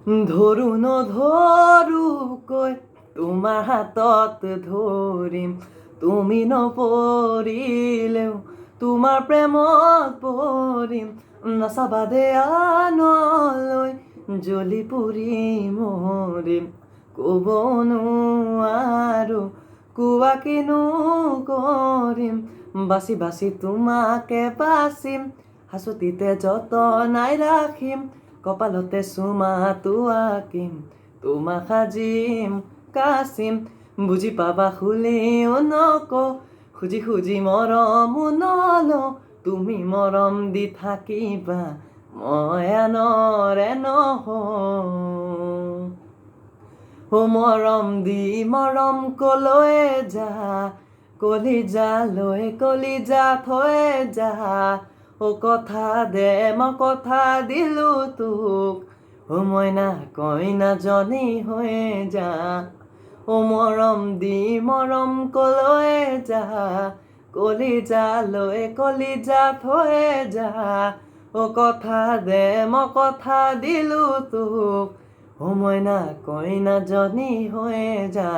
ধৰো নধৰোকৈ তোমাৰ হাতত ধৰিম, তুমি নপৰিলেও তোমাৰ প্ৰেমত পৰিম, নাচাবা দে আনলৈ জ্বলি পুৰি মৰিম, ক'ব নোৱাৰো কোৱা কিনো কৰিম, বাচি বাচি তোমাকে বাচিম, হাঁচতিতে যতনাই ৰাখিম, কপালতে চুমাটো আঁকিম, তোমাক সাজিম কাচিম, বুজি পাবা খুলিও নকওঁ, খুজি খুজি মৰমো নলওঁ, তুমি মৰম দি থাকিবা মই আনৰে নহওঁ। মৰম দি মৰম কলৈ যা, কলিজালৈ কলিজা থৈ যা, কথা দে মই কথা দিলো তোক, মইনা কইনাজনী হৈ যা, মৰম দি মৰম কলৈ যা, কলিজালৈ কলিজা থৈ যা, কথা দে মই কথা দিলো তোক, মইনা কইনাজনী হৈ যা।